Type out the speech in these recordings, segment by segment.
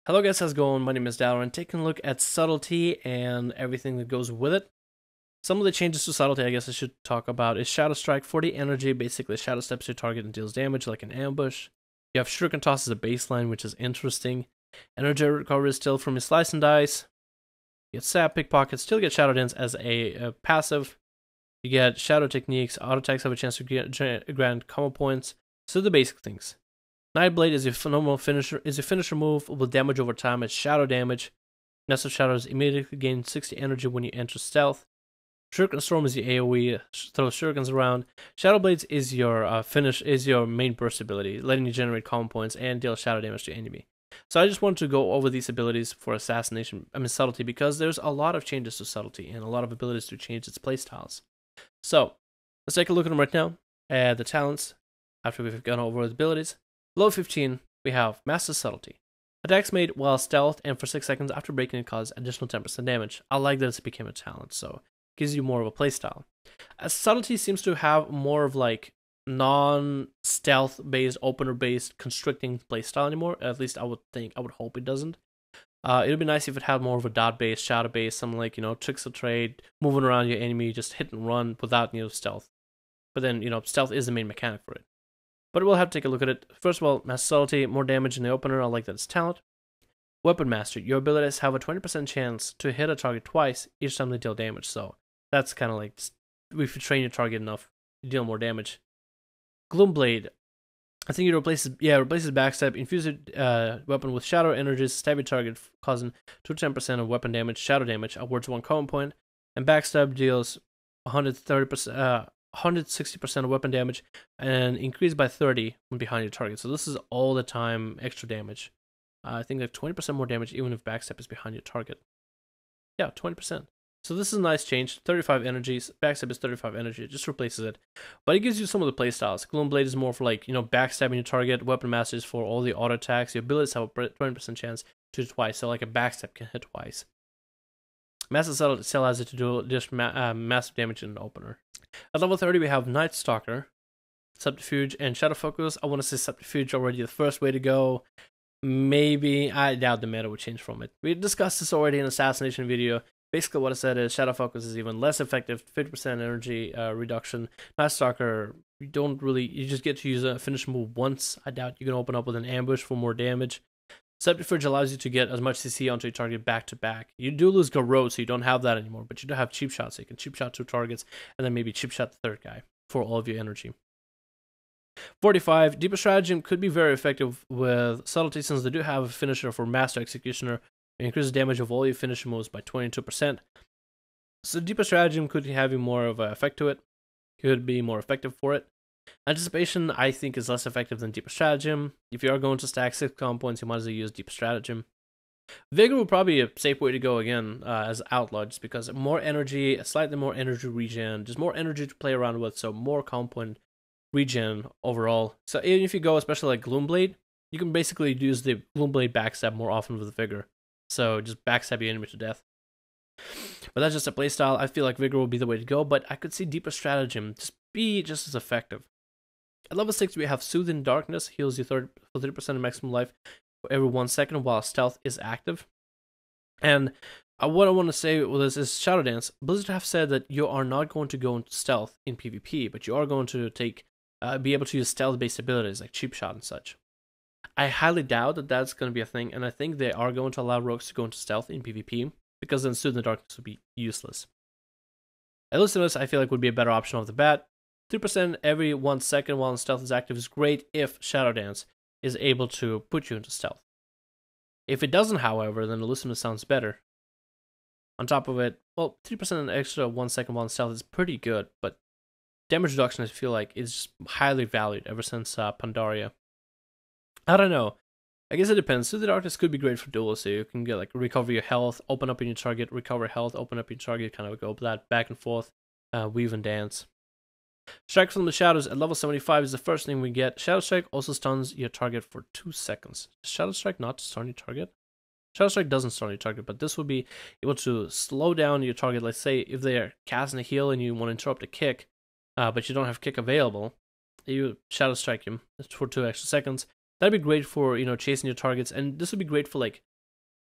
Hello guys, how's it going? My name is Dowler and taking a look at Subtlety and everything that goes with it. Some of the changes to Subtlety I guess I should talk about is Shadow Strike, 40 energy, basically Shadow steps your target and deals damage like an ambush. You have Shuriken Toss as a baseline, which is interesting. Energy recovery is still from your Slice and Dice. You get Sap, Pickpocket, still get Shadow Dance as a passive. You get Shadow Techniques, auto attacks have a chance to grant combo points. So the basic things. Nightblade is your normal finisher. Is your finisher move with damage over time. It's shadow damage. Nest of Shadows immediately gain 60 energy when you enter stealth. Shuriken Storm is your AoE. Throw shurikens around. Shadow Blades is your your main burst ability, letting you generate combo points and deal shadow damage to enemy. So I just wanted to go over these abilities for Subtlety, because there's a lot of changes to Subtlety and a lot of abilities to change its playstyles. So let's take a look at them right now. The talents, after we've gone over the abilities. Low 15, we have Master Subtlety. Attacks made while stealth and for 6 seconds after breaking it cause additional 10% damage. I like that it became a talent, so it gives you more of a playstyle. Subtlety seems to have more of like non-stealth based, opener based, constricting playstyle anymore. At least I would hope it doesn't. It would be nice if it had more of a dot based, shadow based, something like, tricks of trade, moving around your enemy, just hit and run without, stealth. But then, stealth is the main mechanic for it. But we'll have to take a look at it. First of all, Master Subtlety, more damage in the opener. I like that it's talent. Weapon Master, your abilities have a 20% chance to hit a target twice each time they deal damage. So that's kind of like, if you train your target enough, you deal more damage. Gloomblade, I think it replaces backstab. Infuse your weapon with shadow energies, stab your target, causing 2 to 10% of weapon damage, shadow damage, upwards 1 combo point. And backstab deals 130%. 160% of weapon damage and increased by 30 when behind your target. So this is all the time extra damage. I think like 20% more damage even if backstab is behind your target. Yeah, 20%. So this is a nice change. 35 energies. Backstab is 35 energy. It just replaces it. But it gives you some of the playstyles. Gloomblade is more for like, backstabbing your target. Weapon Master is for all the auto attacks. Your abilities have a 20% chance to hit twice. So like a backstab can hit twice. Master Subtlety still has it to do just massive damage in the opener. At level 30, we have Night Stalker, Subterfuge, and Shadow Focus. I want to say Subterfuge already the first way to go. Maybe, I doubt the meta would change from it. We discussed this already in the Assassination video. Basically what I said is Shadow Focus is even less effective, 50% energy reduction. Night Stalker, you just get to use a finish move once. I doubt you can open up with an ambush for more damage. Subterfuge allows you to get as much CC onto your target back to back. You do lose Garrote, so you don't have that anymore, but you do have cheap shot, so you can cheap shot 2 targets, and then maybe cheap shot the third guy for all of your energy. 45, Deeper Stratagem could be very effective with Subtlety, since they do have a finisher for Master Executioner. It increases damage of all your finisher moves by 22%. So Deeper Stratagem could have you more of an effect to it, could be more effective for it. Anticipation, I think, is less effective than Deeper Stratagem. If you are going to stack 6 combo points, you might as well use Deeper Stratagem. Vigor will probably be a safe way to go again as Outlaw, just because more energy, slightly more energy regen, just more energy to play around with, so more combo point regen overall. So even if you go especially like Gloomblade, you can basically use the Gloomblade backstab more often with Vigor. So just backstab your enemy to death. But that's just a playstyle. I feel like Vigor will be the way to go, but I could see Deeper Stratagem be just as effective. At level 6, we have Soothing Darkness, heals you 30% of maximum life for every 1 second while stealth is active. And what I want to say with this is Shadow Dance. Blizzard have said that you are not going to go into stealth in PvP, but you are going to be able to use stealth-based abilities like Cheap Shot and such. I highly doubt that that's going to be a thing, and I think they are going to allow rogues to go into stealth in PvP, because then Soothing Darkness would be useless. Elusiveness, I feel like, would be a better option off the bat. 3% every 1 second while in stealth is active is great if Shadow Dance is able to put you into stealth. If it doesn't, however, then Elusiveness sounds better. On top of it, well, 3% an extra 1 second while in stealth is pretty good, but damage reduction I feel like is just highly valued ever since Pandaria. I don't know. I guess it depends. Soothing Darkness could be great for duels, so you can get like recover your health, open up in your target, recover health, open up your target, kind of go that back and forth, weave and dance. Strike from the Shadows at level 75 is the first thing we get. Shadow Strike also stuns your target for 2 seconds. Does Shadow Strike not stun your target? Shadow Strike doesn't stun your target, but this will be able to slow down your target. Let's say if they are casting a heal and you want to interrupt a kick, but you don't have kick available, you Shadow Strike him for 2 extra seconds. That'd be great for, chasing your targets, and this would be great for, like,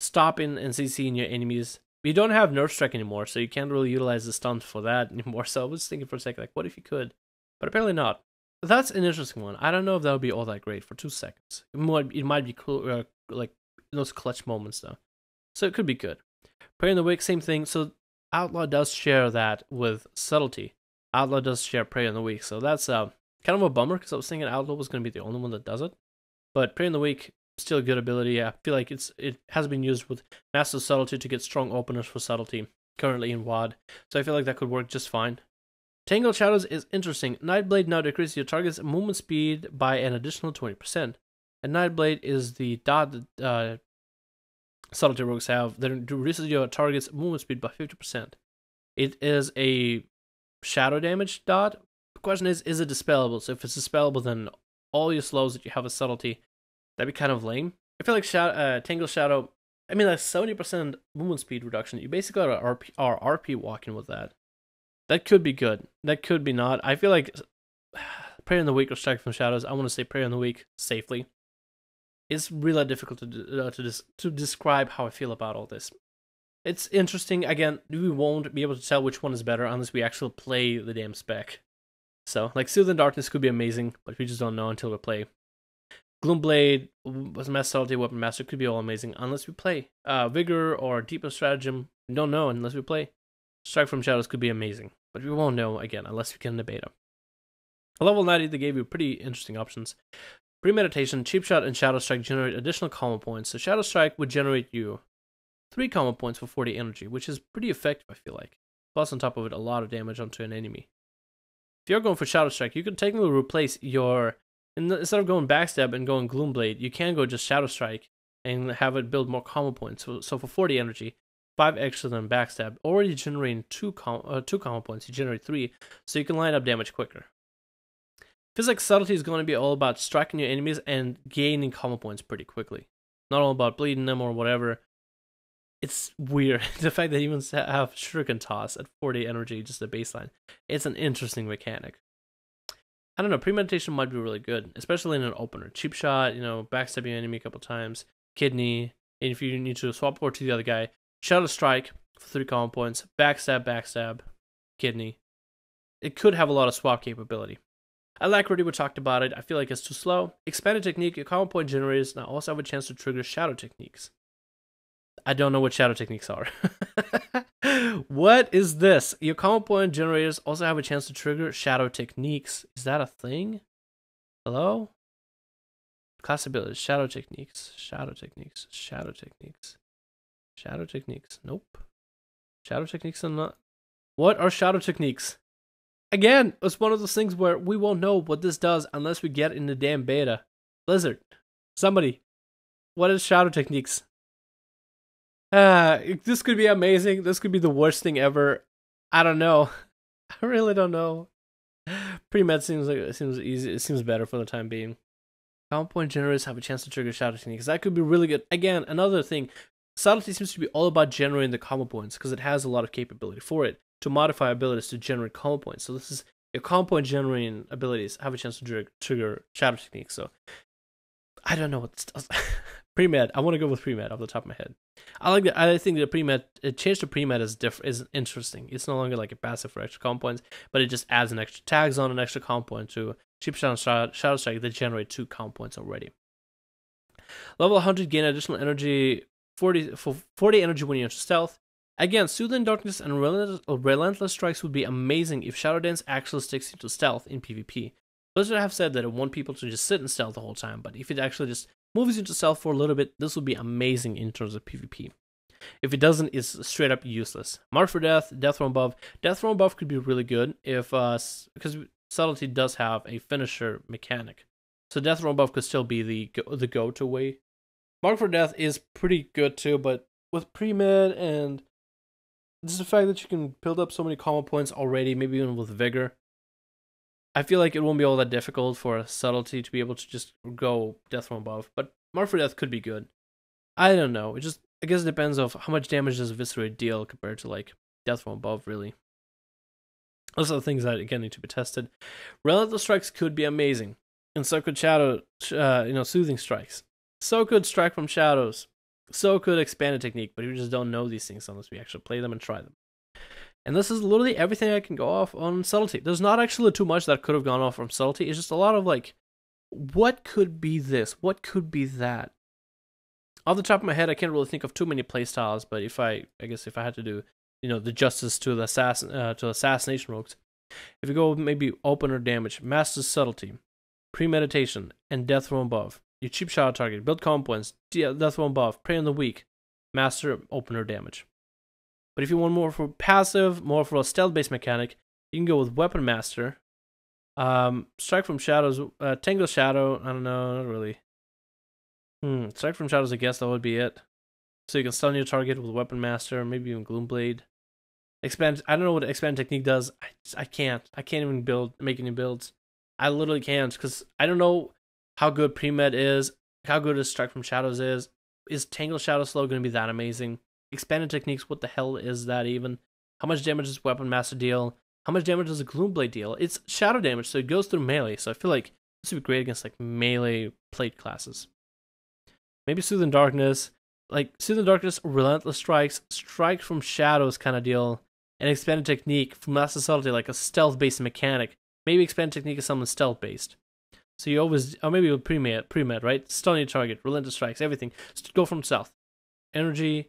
stopping and CCing your enemies. You don't have Nerf Strike anymore, so you can't really utilize the stunt for that anymore. So I was thinking for a second, like, what if you could? But apparently not. That's an interesting one. I don't know if that would be all that great for 2 seconds. It might be cool, like those clutch moments though. So it could be good. Prayer in the Weak, same thing. So Outlaw does share that with Subtlety. Outlaw does share Prayer in the Weak, so that's kind of a bummer because I was thinking Outlaw was going to be the only one that does it. But Prayer in the Weak, still a good ability. I feel like it has been used with Master Subtlety to get strong openers for Subtlety currently in WoD. So I feel like that could work just fine. Tangled Shadows is interesting. Nightblade now decreases your target's movement speed by an additional 20%. And Nightblade is the dot that Subtlety rogues have that reduces your target's movement speed by 50%. It is a shadow damage dot. The question is it dispellable? So if it's dispellable, then all your slows that you have with Subtlety, that'd be kind of lame. I feel like Tangled Shadow, I mean, like 70% movement speed reduction. You basically are RP walking with that. That could be good. That could be not. I feel like Prayer in the Weak or Strike from Shadows, I want to say Prayer in the Weak safely. It's really difficult to describe how I feel about all this. It's interesting. Again, we won't be able to tell which one is better unless we actually play the damn spec. So, like, Soothe in Darkness could be amazing, but we just don't know until we play. Gloomblade, Master Subtlety, Weapon Master could be all amazing unless we play. Vigor or Deeper Stratagem, we don't know unless we play. Strike from Shadows could be amazing, but we won't know, again, unless we get in the beta. Level 90, they gave you pretty interesting options. Premeditation, Cheap Shot, and Shadow Strike generate additional combo points. So Shadow Strike would generate you 3 combo points for 40 energy, which is pretty effective, I feel like. Plus, on top of it, a lot of damage onto an enemy. If you're going for Shadow Strike, you can technically replace your... Instead of going Backstab and going Gloomblade, you can go just Shadow Strike and have it build more combo points. So for 40 energy, 5 extra than Backstab, already generating 2 combo points, you generate 3, so you can line up damage quicker. Feels like Subtlety is going to be all about striking your enemies and gaining combo points pretty quickly. Not all about bleeding them or whatever. It's weird. The fact that they even have Shuriken Toss at 40 energy, just the baseline. It's an interesting mechanic. I don't know, Premeditation might be really good, especially in an opener. Cheap Shot, backstab your enemy a couple times, Kidney, and if you need to swap over to the other guy, Shadow Strike for 3 combo points, backstab, Kidney. It could have a lot of swap capability. Alacrity, we talked about it. I feel like it's too slow. Expanded Technique, your combo point generators now also have a chance to trigger Shadow Techniques. I don't know what Shadow Techniques are. What is this? Your combo point generators also have a chance to trigger Shadow Techniques. Is that a thing? Hello? Class abilities, Shadow Techniques, Shadow Techniques, Shadow Techniques, Shadow Techniques. Nope. Shadow Techniques are not... What are Shadow Techniques? Again, it's one of those things where we won't know what this does unless we get in the damn beta. Blizzard, somebody, what is Shadow Techniques? This could be amazing. This could be the worst thing ever. I don't know. I really don't know. Pre-med seems easy. It seems better for the time being. Combo point generators have a chance to trigger Shadow Techniques. That could be really good. Again, another thing. Subtlety seems to be all about generating the combo points because it has a lot of capability for it to modify abilities to generate combo points. So this is your combo point generating abilities have a chance to trigger Shadow Techniques. So I don't know what this does. Pre-med. I want to go with pre-med off the top of my head. I like that. I think the pre-med, change to pre-med is interesting. It's no longer like a passive for extra combo points, but it just adds an extra tags on an extra combo point to Cheap Shot and Shadow Strike that generate 2 combo points already. Level 100, gain additional energy, 40 energy when you enter stealth. Again, Soothe in Darkness and Relentless Strikes would be amazing if Shadow Dance actually sticks into stealth in PvP. Blizzard have said that it want people to just sit in stealth the whole time, but if it actually just moves into stealth for a little bit, this would be amazing in terms of PvP. If it doesn't, it's straight up useless. Mark for Death, Death from Above. Death from Above could be really good if because Subtlety does have a finisher mechanic. So Death from Above could still be the go-to way. Mark for Death is pretty good too, but with pre-med and just the fact that you can build up so many combo points already, maybe even with Vigor, I feel like it won't be all that difficult for a Subtlety to be able to just go Death from Above. But Mark for Death could be good. I don't know. I guess it depends on how much damage does Eviscerate deal compared to like Death from Above, really. Those are the things that again need to be tested. Relentless Strikes could be amazing, and so could Shadow, Soothing Strikes. So could Strike from Shadows. So could expanded technique, but we just don't know these things unless we actually play them and try them. And this is literally everything I can go off on subtlety. There's not actually too much that could have gone off from subtlety. It's just a lot of like, what could be this? What could be that? Off the top of my head, I can't really think of too many playstyles. But I guess if I had to do, the justice to the assassination rogues, if you go maybe opener damage, master subtlety, premeditation, and death from above, you cheap shadow target, build comp points, death from above, prey on the weak, master opener damage. But if you want more for passive, more for a stealth-based mechanic, you can go with Weapon Master. Strike from Shadows, Tangle Shadow, I don't know, not really. Strike from Shadows, I guess that would be it. So you can stun your target with Weapon Master, maybe even Gloomblade. Expand, I don't know what Expand Technique does. I can't even make any builds. I literally can't, because I don't know how good Pre-Med is, how good a Strike from Shadows is. Is Tangle Shadow Slow going to be that amazing? Expanded techniques, what the hell is that even? How much damage does Weapon Master deal? How much damage does a Gloomblade deal? It's shadow damage, so it goes through melee, so I feel like this would be great against like melee plate classes. Maybe Soothing Darkness, like Soothing Darkness, Relentless Strikes, Strike from Shadows kind of deal, and Expanded Technique from Master Subtlety, like a stealth-based mechanic. Maybe Expanded Technique is something stealth-based. So you always, or maybe with pre-med, right? Stun your target, Relentless Strikes, everything. Just go from south. Energy,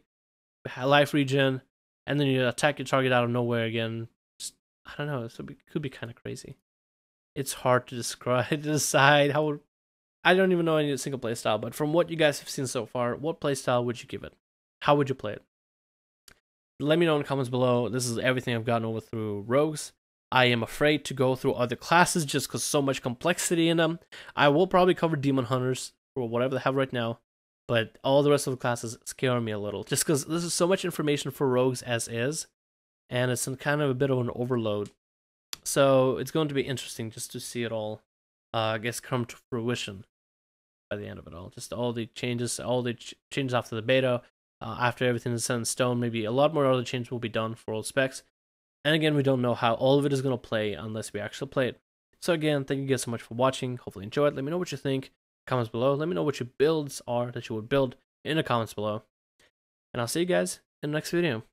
life regen, and then you attack your target out of nowhere again. Just, I don't know, it could be kind of crazy. It's hard to decide how. I don't even know any single playstyle, but from what you guys have seen so far, what playstyle would you give it? How would you play it? Let me know in the comments below. This is everything I've gotten over through rogues. I am afraid to go through other classes just because so much complexity in them. I will probably cover demon hunters or whatever they have right now. But all the rest of the classes scare me a little, just because this is so much information for rogues as is, and it's kind of a bit of an overload. So it's going to be interesting just to see it all, I guess, come to fruition by the end of it all. Just all the changes after the beta, after everything is set in stone. Maybe a lot more other changes will be done for old specs. And again, we don't know how all of it is going to play unless we actually play it. So again, thank you guys so much for watching. Hopefully you enjoyed. Let me know what you think. Comments below. Let me know what your builds are that you would build in the comments below. And I'll see you guys in the next video.